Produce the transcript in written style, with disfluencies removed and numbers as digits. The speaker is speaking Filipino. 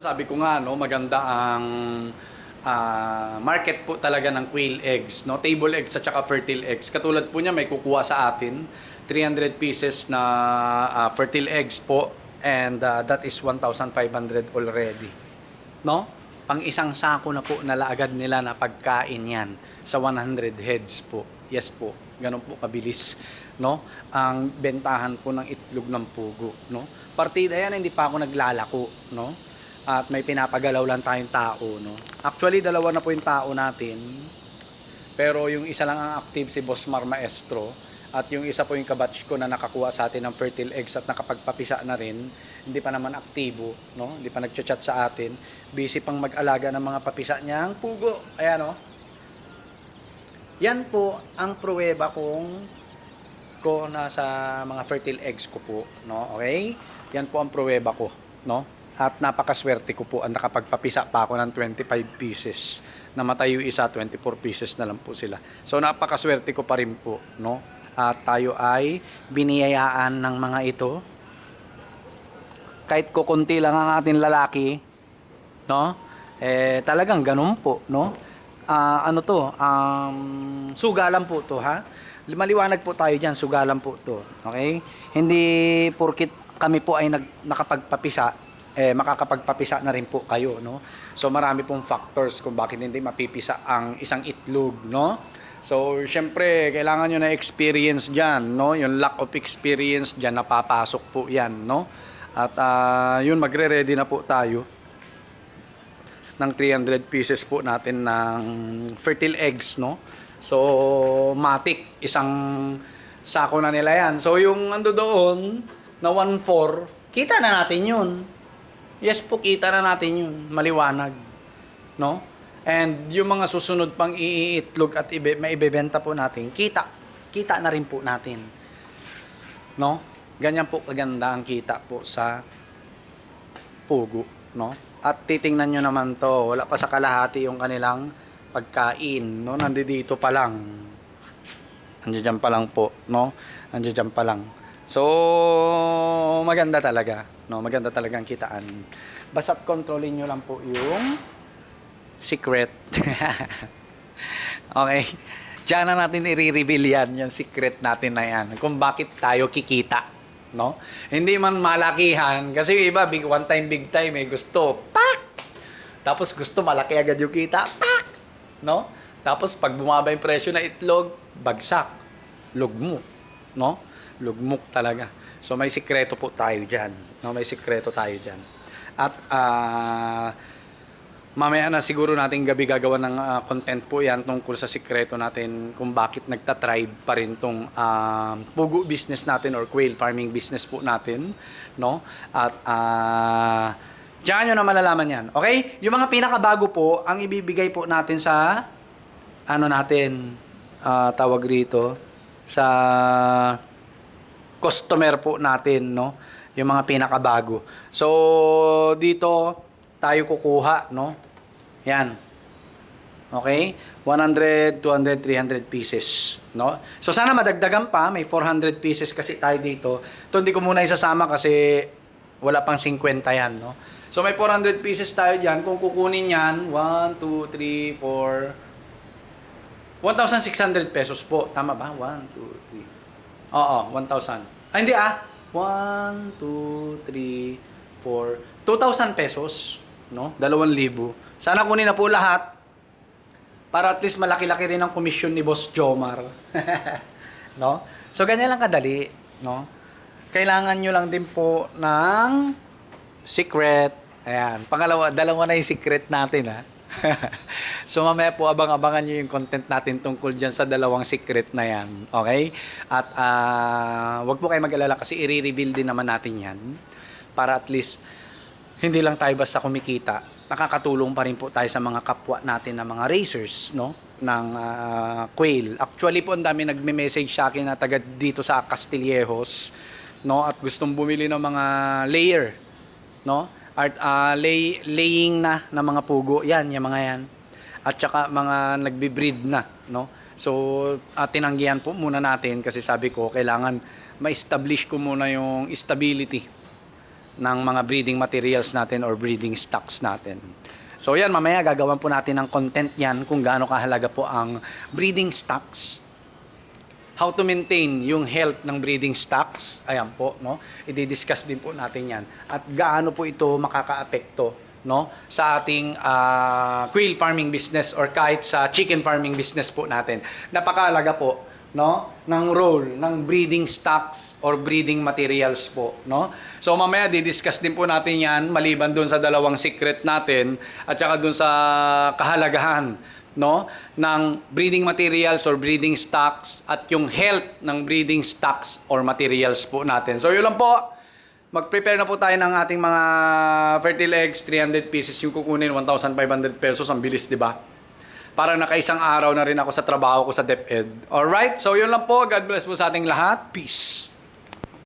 Sabi ko nga, no, maganda ang market po talaga ng quail eggs, no? Table eggs at saka fertile eggs. Katulad po niya, may kukuha sa atin 300 pieces na fertile eggs po, and that is 1,500 already, no? Pang isang sako na po na agad nila na pagkain yan sa 100 heads po. Yes po, ganun po kabilis, no? Ang bentahan po ng itlog ng pugo, no? Partida yan, hindi pa ako naglalako, no? At may pinapagalaw lang tayong tao, no? Actually, dalawa na po yung tao natin. Pero yung isa lang ang active, si Boss Mar Maestro. At yung isa po yung kabatch ko na nakakuha sa atin ng fertile eggs at nakapagpapisa na rin. Hindi pa naman aktibo, no? Hindi pa nagchat-chat sa atin. Busy pang mag-alaga ng mga papisa niyang pugo. Ayan, no? Yan po ang pruweba ko na sa mga fertile eggs ko po, no? Okay? Yan po ang pruweba ko, no? At napakaswerte ko po ang nakapagpapisa pa ako ng 25 pieces. Namatay yung isa, 24 pieces na lang po sila. So napakaswerte ko pa rin po, no? At tayo ay biniyayaan ng mga ito. Kahit kukunti lang ang ating lalaki, no? Talagang ganun po, no? Sugalan po to, ha? Maliwanag po tayo dyan, sugalan po to. Okay? Hindi porkit kami po ay nakapagpapisa, makakapagpapisa na rin po kayo, no? So marami pong factors kung bakit hindi mapipisa ang isang itlog, no? So syempre kailangan nyo na experience dyan, no? Yung lack of experience dyan, napapasok po yan, no? At yun, magre-ready na po tayo ng 300 pieces po natin ng fertile eggs, no? So matik, isang sako na nila yan. So yung ando doon na 1/4, kita na natin yun. Yes po, kita na natin yun. Maliwanag. No? And yung mga susunod pang iitlog at maibebenta po natin, kita na rin po natin. No? Ganyan po kaganda ang kita po sa pugo. No? At titingnan nyo naman to, wala pa sa kalahati yung kanilang pagkain. No? Nandito pa lang. Andiyan pa lang po. No? Andiyan pa lang. So, maganda talaga. No, maganda talagang kitaan. Basta't kontrolin nyo lang po yung secret. Okay? Diyan na natin i-reveal yan, yung secret natin na yan. Kung bakit tayo kikita. No? Hindi man malakihan. Kasi iba, one time, big time, gusto, pak! Tapos gusto malaki agad yung kita, pak! No? Tapos pag bumaba yung presyo na itlog, bagsak. Lugmok. No? Lugmok talaga. So may sikreto po tayo dyan. No? May sikreto tayo dyan. At mamaya na siguro natin gabi gagawa ng content po yan tungkol sa sikreto natin kung bakit nagtatribe pa rin tong pugo business natin or quail farming business po natin. No? At diyan nyo na malalaman yan. Okay? Yung mga pinakabago po, ang ibibigay po natin sa natin, tawag rito, sa customer po natin, no? Yung mga pinakabago. So, dito tayo kukuha, no? Yan. Okay? 100, 200, 300 pieces, no? So, sana madagdagan pa. May 400 pieces kasi tayo dito. Ito hindi ko muna isasama kasi wala pang 50 yan, no? So, may 400 pieces tayo dyan. Kung kukunin yan, 1, 2, 3, 4, 1,600 pesos po. Tama ba? 1, 2, 3. Oo, 1,000. Ay, hindi 1, 2, 3, 4. 2,000 pesos. No? 2,000. Sana kunin na po lahat. Para at least malaki-laki rin ang komisyon ni Boss Jomar. No? So, ganyan lang kadali. No? Kailangan nyo lang din po ng secret. Ayan. Pangalawa, dalawa na yung secret natin, ha? So mamaya po abang-abangan nyo yung content natin tungkol dyan sa dalawang secret na yan. Okay? At wag po kayo mag-alala kasi i-reveal din naman natin yan para at least hindi lang tayo basta kumikita, nakakatulong pa rin po tayo sa mga kapwa natin na mga racers, no? Ng quail. Actually po ang dami nagme-message sa akin na taga dito sa Castillejos, no? At gustong bumili ng mga layer, no? Laying na mga pugo, yan, yung mga yan. At saka mga nagbe-breed na, no? So, tinanggihan po muna natin kasi sabi ko, kailangan ma-establish ko muna yung stability ng mga breeding materials natin or breeding stocks natin. So yan, mamaya gagawan po natin ng content yan kung gaano kahalaga po ang breeding stocks. How to maintain yung health ng breeding stocks. Ayan po, no? I-discuss din po natin yan. At gaano po ito makakaapekto, no, sa ating quail farming business or kahit sa chicken farming business po natin. Napakahalaga po, no, ng role ng breeding stocks or breeding materials po, no? So mamaya di-discuss din po natin 'yan maliban doon sa dalawang secret natin at saka doon sa kahalagahan, no, ng breeding materials or breeding stocks at yung health ng breeding stocks or materials po natin. So yun lang po. Mag-prepare na po tayo ng ating mga fertile eggs, 300 pieces yung kukunin, 1,500 pesos, ang bilis, 'di ba? Para nakaisang araw na rin ako sa trabaho ko sa DepEd. Alright? So yun lang po. God bless po sa ating lahat. Peace!